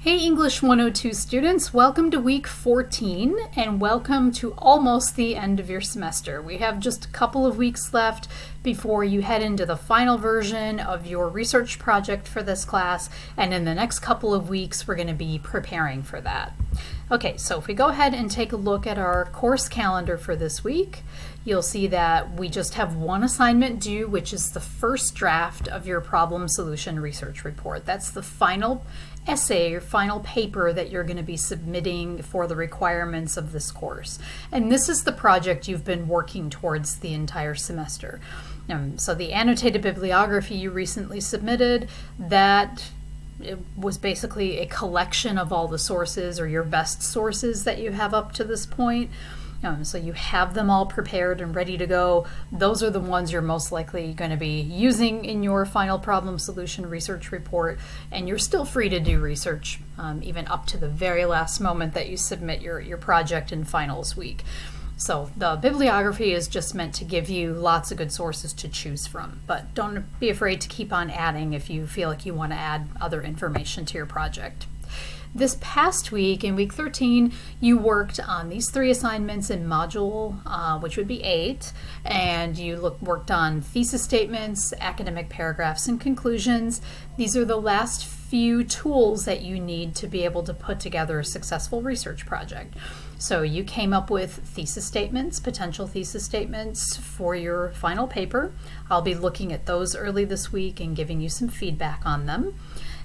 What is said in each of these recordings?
Hey English 102 students, welcome to week 14 and welcome to almost the end of your semester. We have just a couple of weeks left before you head into the final version of your research project for this class, and in the next couple of weeks we're going to be preparing for that. Okay, so if we go ahead and take a look at our course calendar for this week, you'll see that we just have one assignment due, which is the first draft of your problem solution research report. That's the final essay or final paper that you're going to be submitting for the requirements of this course. And this is the project you've been working towards the entire semester. So the annotated bibliography you recently submitted, it was basically a collection of all the sources or your best sources that you have up to this point. So you have them all prepared and ready to go. Those are the ones you're most likely going to be using in your final problem solution research report, and you're still free to do research even up to the very last moment that you submit your project in finals week. So the bibliography is just meant to give you lots of good sources to choose from, but don't be afraid to keep on adding if you feel like you want to add other information to your project. This past week, in week 13, you worked on these three assignments in module, which would be 8, and you worked on thesis statements, academic paragraphs, and conclusions. These are the last few tools that you need to be able to put together a successful research project. So you came up with thesis statements, potential thesis statements for your final paper. I'll be looking at those early this week and giving you some feedback on them.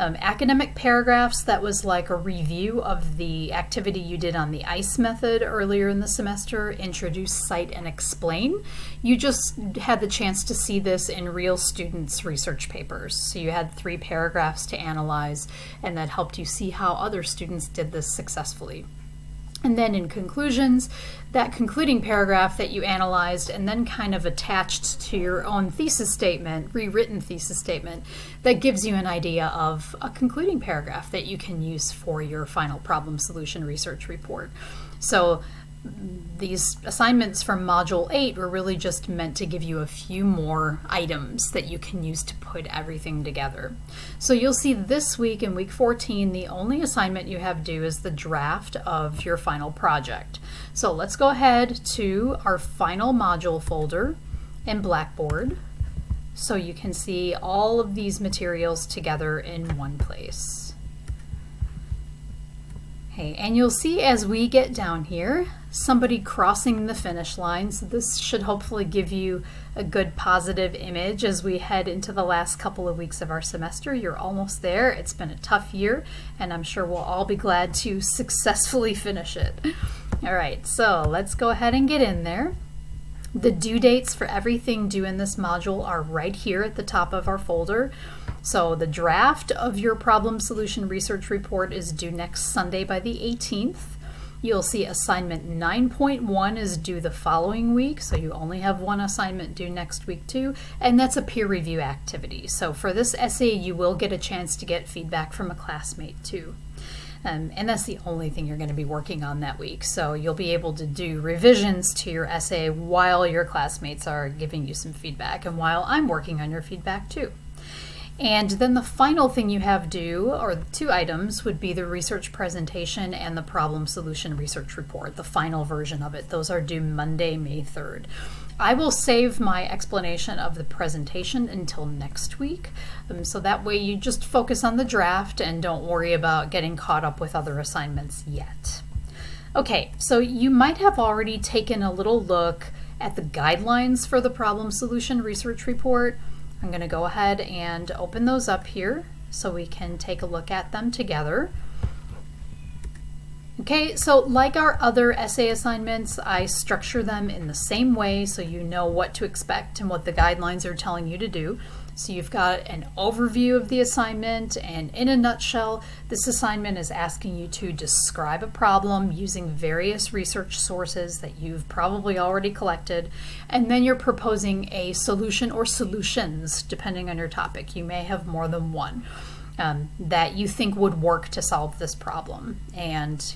Academic paragraphs, that was like a review of the activity you did on the ICE method earlier in the semester, introduce, cite, and explain. You just had the chance to see this in real students' research papers. So you had 3 paragraphs to analyze, and that helped you see how other students did this successfully. And then in conclusions, that concluding paragraph that you analyzed and then kind of attached to your own thesis statement, rewritten thesis statement, that gives you an idea of a concluding paragraph that you can use for your final problem solution research report. So these assignments from Module 8 were really just meant to give you a few more items that you can use to put everything together. So you'll see this week in week 14, the only assignment you have due is the draft of your final project. So let's go ahead to our final module folder in Blackboard so you can see all of these materials together in one place. Okay, and you'll see as we get down here, somebody crossing the finish line. So this should hopefully give you a good positive image as we head into the last couple of weeks of our semester. You're almost there. It's been a tough year, and I'm sure we'll all be glad to successfully finish it. All right, so let's go ahead and get in there. The due dates for everything due in this module are right here at the top of our folder. So the draft of your problem solution research report is due next Sunday by the 18th. You'll see assignment 9.1 is due the following week, so you only have one assignment due next week too, and that's a peer review activity. So for this essay, you will get a chance to get feedback from a classmate too. And that's the only thing you're going to be working on that week. So you'll be able to do revisions to your essay while your classmates are giving you some feedback and while I'm working on your feedback too. And then the final thing you have due, or the 2 items, would be the research presentation and the problem solution research report, the final version of it. Those are due Monday, May 3rd. I will save my explanation of the presentation until next week, so that way you just focus on the draft and don't worry about getting caught up with other assignments yet. Okay, so you might have already taken a little look at the guidelines for the problem solution research report. I'm going to go ahead and open those up here so we can take a look at them together. Okay, so like our other essay assignments, I structure them in the same way so you know what to expect and what the guidelines are telling you to do. So you've got an overview of the assignment, and in a nutshell, this assignment is asking you to describe a problem using various research sources that you've probably already collected, and then you're proposing a solution or solutions, depending on your topic. You may have more than one that you think would work to solve this problem, and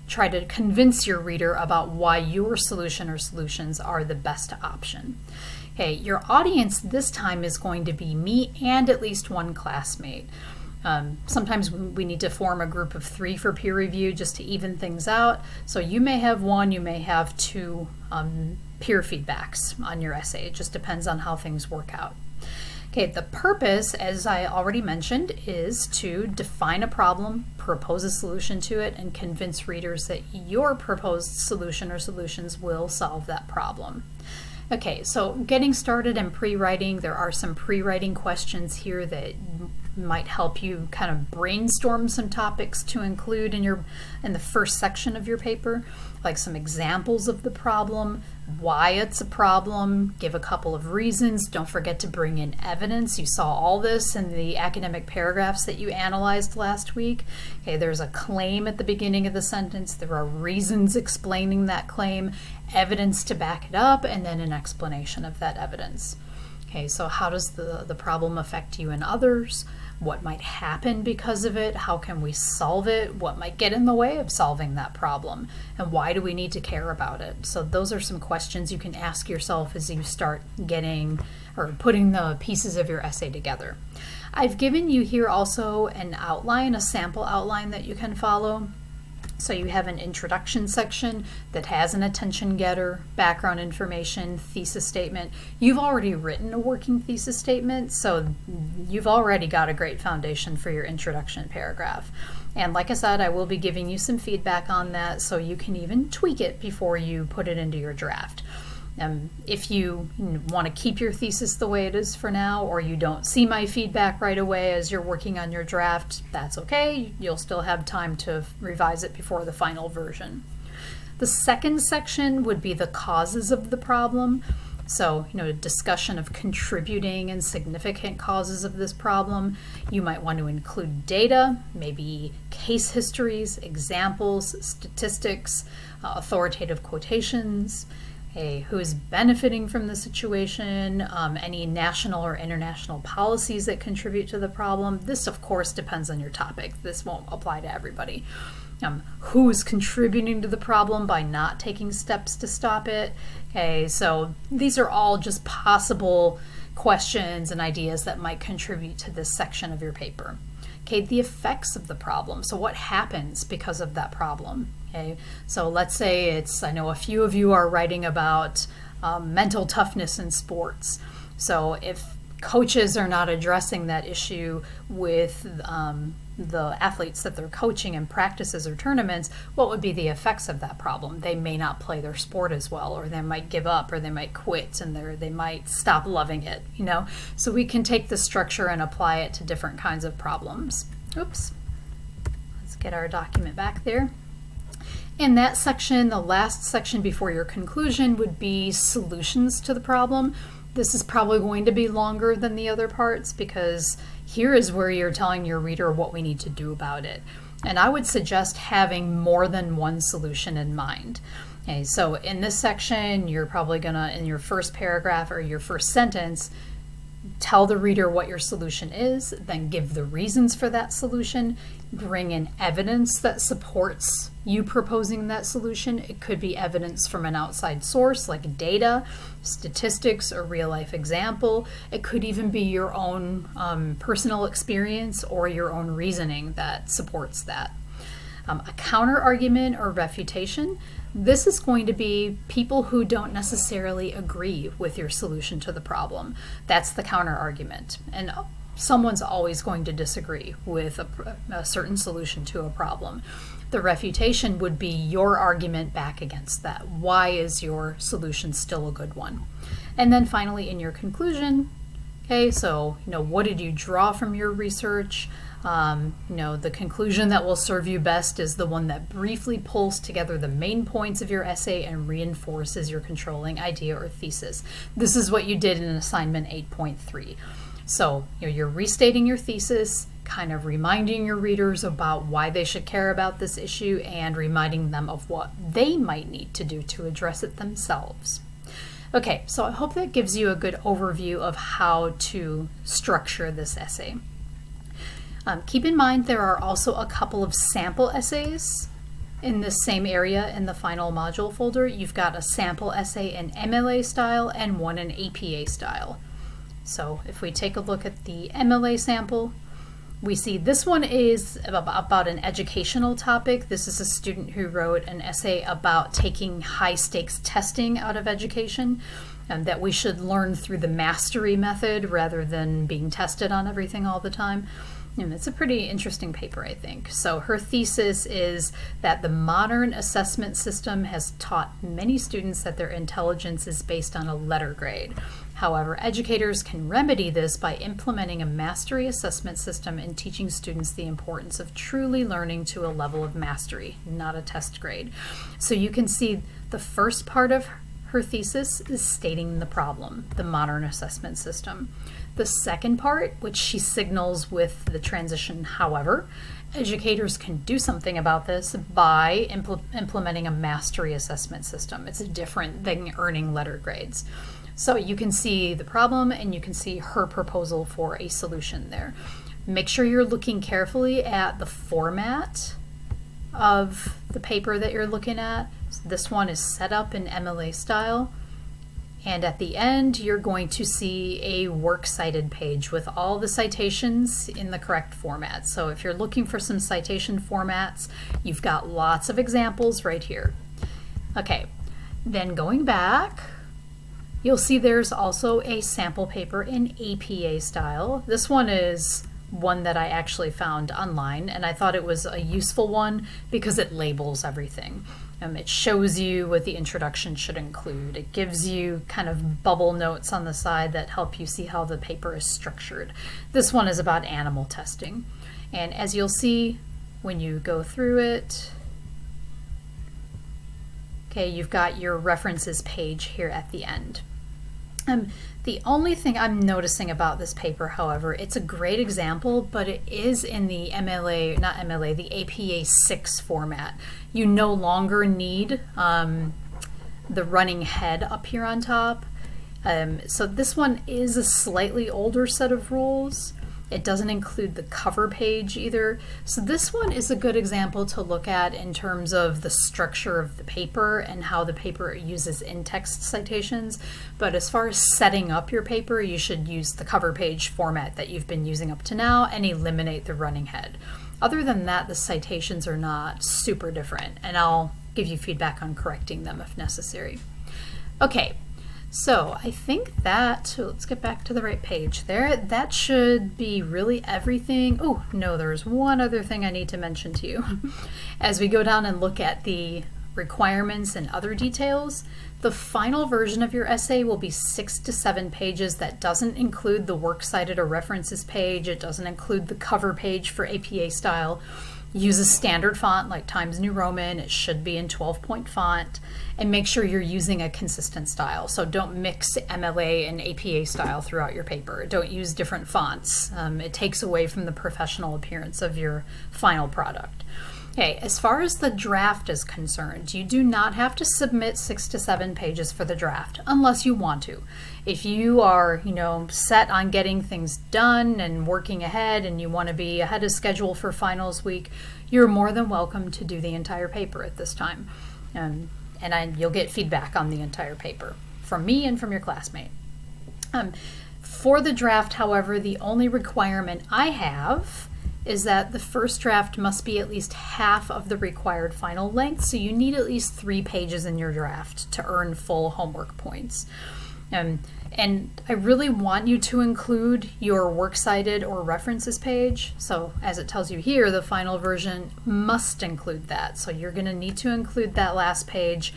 try to convince your reader about why your solution or solutions are the best option. Okay, your audience this time is going to be me and at least one classmate. Sometimes we need to form a group of 3 for peer review just to even things out. So you may have 1, you may have 2 peer feedbacks on your essay. It just depends on how things work out. Okay, the purpose, as I already mentioned, is to define a problem, propose a solution to it, and convince readers that your proposed solution or solutions will solve that problem. Okay, so getting started in pre-writing, there are some pre-writing questions here that might help you kind of brainstorm some topics to include in the first section of your paper, like some examples of the problem, why it's a problem, give a couple of reasons. Don't forget to bring in evidence. You saw all this in the academic paragraphs that you analyzed last week. Okay, there's a claim at the beginning of the sentence. There are reasons explaining that claim, evidence to back it up, and then an explanation of that evidence. Okay, so how does the problem affect you and others? What might happen because of it? How can we solve it? What might get in the way of solving that problem? And why do we need to care about it? So those are some questions you can ask yourself as you start getting or putting the pieces of your essay together. I've given you here also an outline, a sample outline that you can follow. So you have an introduction section that has an attention getter, background information, thesis statement. You've already written a working thesis statement, so you've already got a great foundation for your introduction paragraph. And like I said, I will be giving you some feedback on that so you can even tweak it before you put it into your draft. If you want to keep your thesis the way it is for now, or you don't see my feedback right away as you're working on your draft, that's okay. You'll still have time to revise it before the final version. The second section would be the causes of the problem. So, a discussion of contributing and significant causes of this problem. You might want to include data, maybe case histories, examples, statistics, authoritative quotations. Who is benefiting from the situation, any national or international policies that contribute to the problem. This, of course, depends on your topic. This won't apply to everybody. Who is contributing to the problem by not taking steps to stop it? Okay, so these are all just possible questions and ideas that might contribute to this section of your paper. Okay, the effects of the problem. So what happens because of that problem? Okay, so let's say I know a few of you are writing about mental toughness in sports. So if coaches are not addressing that issue with the athletes that they're coaching in practices or tournaments, what would be the effects of that problem? They may not play their sport as well, or they might give up, or they might quit, and they might stop loving it, So we can take the structure and apply it to different kinds of problems. Oops. Let's get our document back there. In that section, the last section before your conclusion would be solutions to the problem. This is probably going to be longer than the other parts because here is where you're telling your reader what we need to do about it. And I would suggest having more than one solution in mind. Okay, so in this section, you're probably gonna, in your first paragraph or your first sentence, tell the reader what your solution is, then give the reasons for that solution, bring in evidence that supports you proposing that solution. It could be evidence from an outside source like data, statistics, or real-life example. It could even be your own personal experience or your own reasoning that supports that. A counter-argument or refutation. This is going to be people who don't necessarily agree with your solution to the problem. That's the counter-argument. And someone's always going to disagree with a certain solution to a problem. The refutation would be your argument back against that. Why is your solution still a good one? And then finally, in your conclusion, okay, so what did you draw from your research? The conclusion that will serve you best is the one that briefly pulls together the main points of your essay and reinforces your controlling idea or thesis. This is what you did in assignment 8.3. So you're restating your thesis, kind of reminding your readers about why they should care about this issue and reminding them of what they might need to do to address it themselves. Okay, so I hope that gives you a good overview of how to structure this essay. Keep in mind there are also a couple of sample essays in this same area in the final module folder. You've got a sample essay in MLA style and one in APA style. So if we take a look at the MLA sample, we see this one is about an educational topic. This is a student who wrote an essay about taking high stakes testing out of education, and that we should learn through the mastery method rather than being tested on everything all the time. And it's a pretty interesting paper, I think. So her thesis is that the modern assessment system has taught many students that their intelligence is based on a letter grade. However, educators can remedy this by implementing a mastery assessment system and teaching students the importance of truly learning to a level of mastery, not a test grade. So you can see the first part of her thesis is stating the problem, the modern assessment system. The second part, which she signals with the transition, however, educators can do something about this by implementing a mastery assessment system. It's different than earning letter grades. So you can see the problem and you can see her proposal for a solution there. Make sure you're looking carefully at the format of the paper that you're looking at. So this one is set up in MLA style. And at the end, you're going to see a works cited page with all the citations in the correct format. So if you're looking for some citation formats, you've got lots of examples right here. Okay, then going back, you'll see there's also a sample paper in APA style. This one is one that I actually found online, and I thought it was a useful one because it labels everything. It shows you what the introduction should include. It gives you kind of bubble notes on the side that help you see how the paper is structured. This one is about animal testing. And as you'll see when you go through it, okay, you've got your references page here at the end. The only thing I'm noticing about this paper, however, it's a great example, but it is in the the APA 6 format. You no longer need the running head up here on top. So this one is a slightly older set of rules. It doesn't include the cover page either. So this one is a good example to look at in terms of the structure of the paper and how the paper uses in-text citations. But as far as setting up your paper, you should use the cover page format that you've been using up to now and eliminate the running head. Other than that, the citations are not super different, and I'll give you feedback on correcting them if necessary. Okay. So I think that, let's get back to the right page there. That should be really everything. Oh, no, there's one other thing I need to mention to you. As we go down and look at the requirements and other details, the final version of your essay will be 6 to 7 pages. That doesn't include the works cited or references page. It doesn't include the cover page for APA style. Use a standard font like Times New Roman. It should be in 12-point font, and make sure you're using a consistent style. So don't mix MLA and APA style throughout your paper. Don't use different fonts. It takes away from the professional appearance of your final product. Okay, as far as the draft is concerned, you do not have to submit 6 to 7 pages for the draft unless you want to. If you are, set on getting things done and working ahead and you want to be ahead of schedule for finals week, you're more than welcome to do the entire paper at this time. You'll get feedback on the entire paper from me and from your classmate. For the draft, however, the only requirement I have is that the first draft must be at least half of the required final length, so you need at least 3 pages in your draft to earn full homework points. And I really want you to include your works cited or references page. So as it tells you here, the final version must include that. So you're going to need to include that last page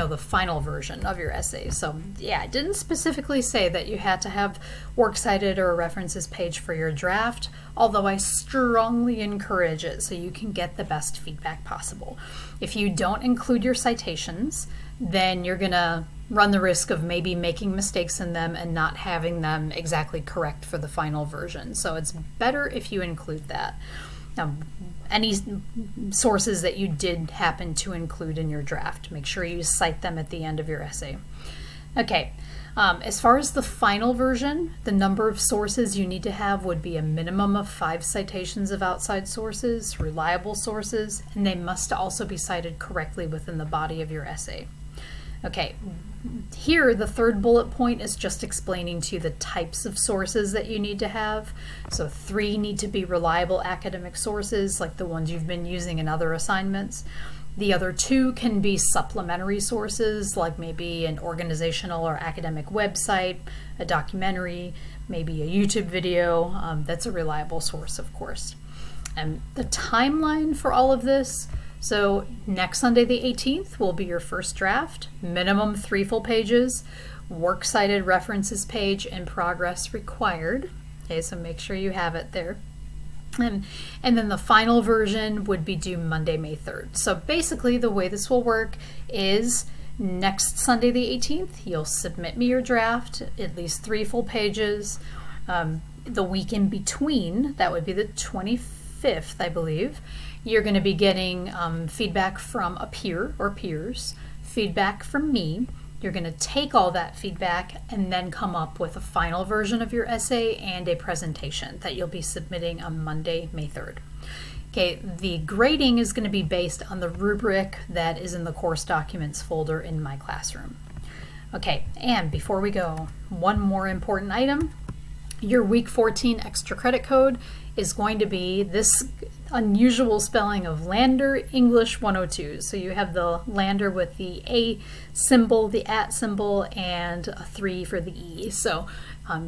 the final version of your essay. So yeah, I didn't specifically say that you had to have works cited or a references page for your draft, although I strongly encourage it so you can get the best feedback possible. If you don't include your citations, then you're gonna run the risk of maybe making mistakes in them and not having them exactly correct for the final version. So it's better if you include that. Now, any sources that you did happen to include in your draft, make sure you cite them at the end of your essay. Okay, as far as the final version, the number of sources you need to have would be a minimum of 5 citations of outside sources, reliable sources, and they must also be cited correctly within the body of your essay. Okay, here the third bullet point is just explaining to you the types of sources that you need to have. So 3 need to be reliable academic sources like the ones you've been using in other assignments. The other 2 can be supplementary sources like maybe an organizational or academic website, a documentary, maybe a YouTube video. That's a reliable source, of course. And the timeline for all of this, so next Sunday the 18th will be your first draft, minimum 3 full pages, works cited references page in progress required. Okay, so make sure you have it there. And then the final version would be due Monday, May 3rd. So basically the way this will work is next Sunday the 18th, you'll submit me your draft, at least 3 full pages. The week in between, that would be the 25th, I believe, you're going to be getting feedback from a peer or peers, feedback from me. You're going to take all that feedback and then come up with a final version of your essay and a presentation that you'll be submitting on Monday, May 3rd. Okay, the grading is going to be based on the rubric that is in the course documents folder in my classroom. Okay, and before we go, one more important item. Your week 14 extra credit code is going to be this unusual spelling of Lander English 102. So you have the Lander with the A symbol, the at symbol, and a 3 for the E. So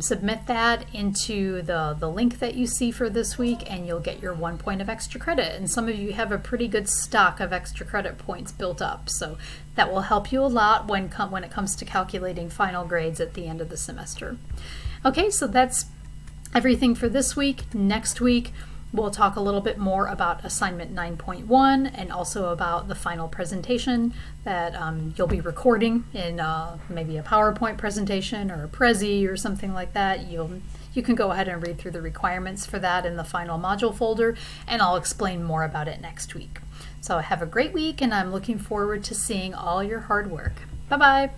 submit that into the link that you see for this week and you'll get your 1 point of extra credit. And some of you have a pretty good stock of extra credit points built up. So that will help you a lot when it comes to calculating final grades at the end of the semester. Okay, so that's everything for this week. Next week, we'll talk a little bit more about assignment 9.1 and also about the final presentation that you'll be recording in maybe a PowerPoint presentation or a Prezi or something like that. You can go ahead and read through the requirements for that in the final module folder, and I'll explain more about it next week. So have a great week, and I'm looking forward to seeing all your hard work. Bye-bye.